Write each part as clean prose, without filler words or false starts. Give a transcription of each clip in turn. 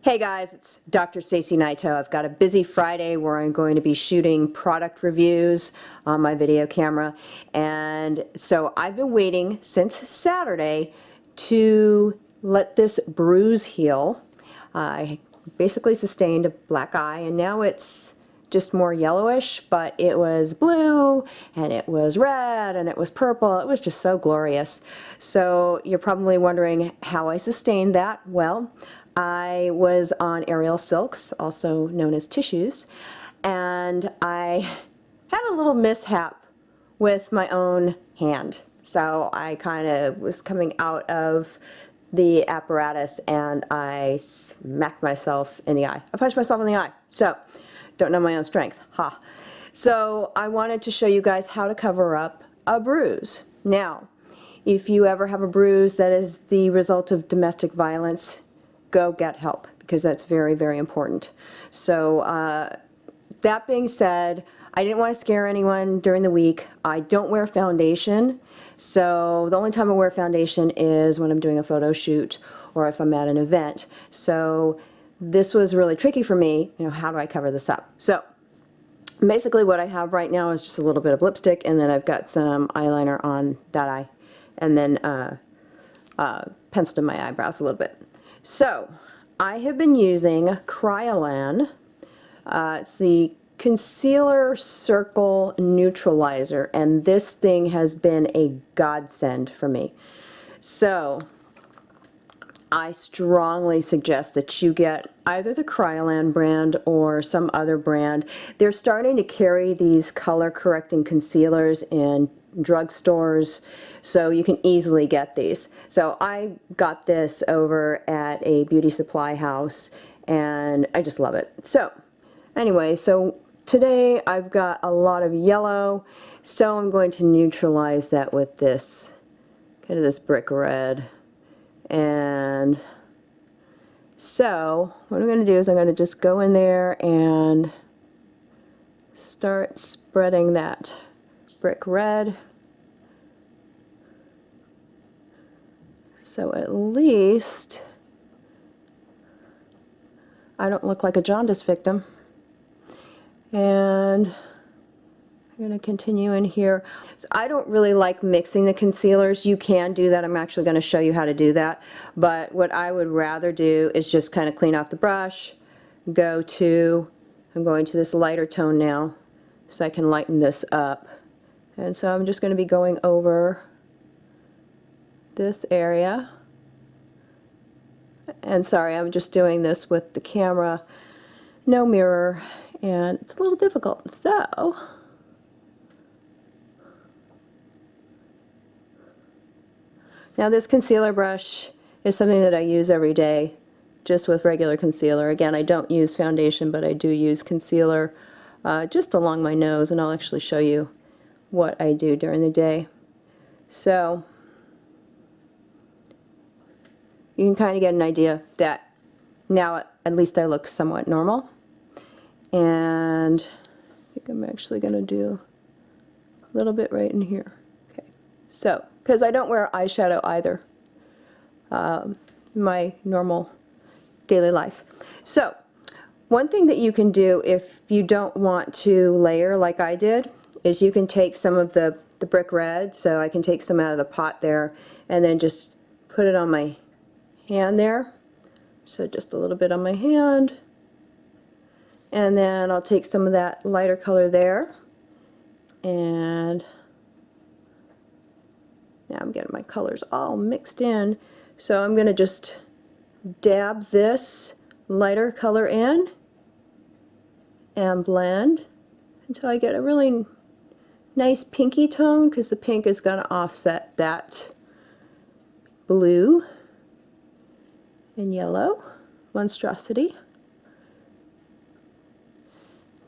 Hey guys, it's Dr. Stacy Naito. I've got a busy Friday where I'm going to be shooting product reviews on my video camera, and so I've been waiting since Saturday to let this bruise heal. I basically sustained a black eye and now it's just more yellowish, but it was blue and it was red and it was purple. It was just so glorious. So you're probably wondering how I sustained that. Well, I was on aerial silks, also known as tissues, and I had a little mishap with my own hand. So I kind of was coming out of the apparatus and I smacked myself in the eye. I punched myself in the eye. So, don't know my own strength. Ha. So I wanted to show you guys how to cover up a bruise. Now, if you ever have a bruise that is the result of domestic violence, go get help, because that's very, very important. So that being said, I didn't want to scare anyone during the week. I don't wear foundation, so the only time I wear foundation is when I'm doing a photo shoot or if I'm at an event. So this was really tricky for me. How do I cover this up? So basically what I have right now is just a little bit of lipstick, and then I've got some eyeliner on that eye, and then penciled in my eyebrows a little bit. So I have been using Kryolan. It's the Concealer Circle Neutralizer, and this thing has been a godsend for me. So I strongly suggest that you get either the Kryolan brand or some other brand. They're starting to carry these color correcting concealers in drugstores, so you can easily get these. So I got this over at a beauty supply house and I just love it. So anyway, so today I've got a lot of yellow, so I'm going to neutralize that with this kind of this brick red. And so what I'm going to do is I'm going to just go in there and start spreading that brick red. So at least I don't look like a jaundice victim. And I'm going to continue in here. So I don't really like mixing the concealers. You can do that. I'm actually going to show you how to do that. But what I would rather do is just kind of clean off the brush, I'm going to this lighter tone now so I can lighten this up. And so I'm just going to be going over this area. And sorry, I'm just doing this with the camera, no mirror, and it's a little difficult. So now this concealer brush is something that I use every day, just with regular concealer. Again, I don't use foundation, but I do use concealer just along my nose, and I'll actually show you what I do during the day. So you can kind of get an idea that now at least I look somewhat normal. And I think I'm actually going to do a little bit right in here. Okay, so because I don't wear eyeshadow either in my normal daily life. So one thing that you can do if you don't want to layer like I did is you can take some of the brick red, so I can take some out of the pot there and then just put it on my hand there. So just a little bit on my hand, and then I'll take some of that lighter color there, and now I'm getting my colors all mixed in. So I'm going to just dab this lighter color in and blend until I get a really nice pinky tone, because the pink is going to offset that blue and yellow monstrosity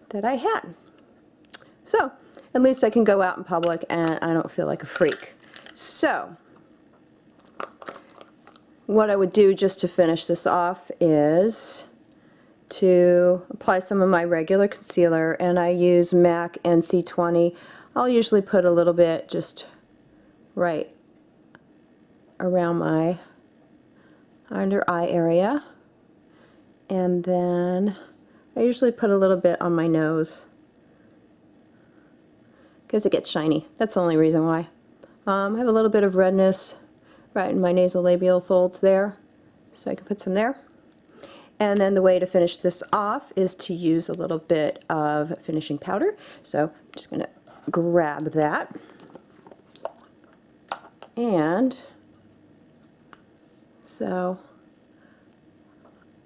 that I had. So at least I can go out in public and I don't feel like a freak. So what I would do just to finish this off is to apply some of my regular concealer, and I use MAC NC20. I'll usually put a little bit just right around my under eye area, And then I usually put a little bit on my nose because it gets shiny. That's the only reason why. I have a little bit of redness right in my nasolabial folds there, so I can put some there. And then the way to finish this off is to use a little bit of finishing powder. So I'm just going to grab that. And so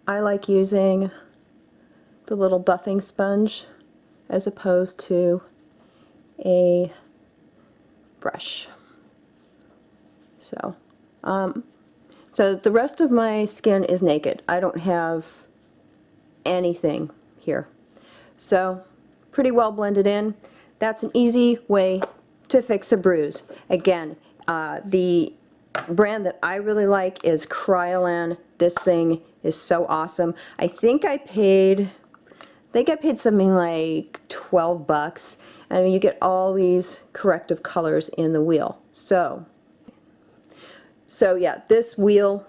I like using the little buffing sponge as opposed to a brush. So the rest of my skin is naked. I don't have anything here. So pretty well blended in. That's an easy way to fix a bruise. Again, the brand that I really like is Kryolan. This thing is so awesome. I think I paid something like 12 bucks, and you get all these corrective colors in the wheel. So yeah, this wheel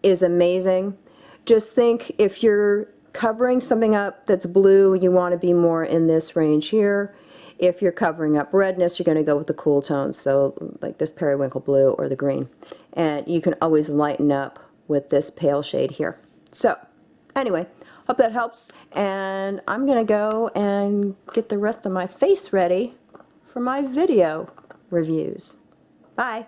is amazing. Just think, if you're covering something up that's blue, you want to be more in this range here. If you're covering up redness, you're going to go with the cool tones, so like this periwinkle blue or the green. And you can always lighten up with this pale shade here. So anyway, hope that helps, and I'm going to go and get the rest of my face ready for my video reviews. Bye!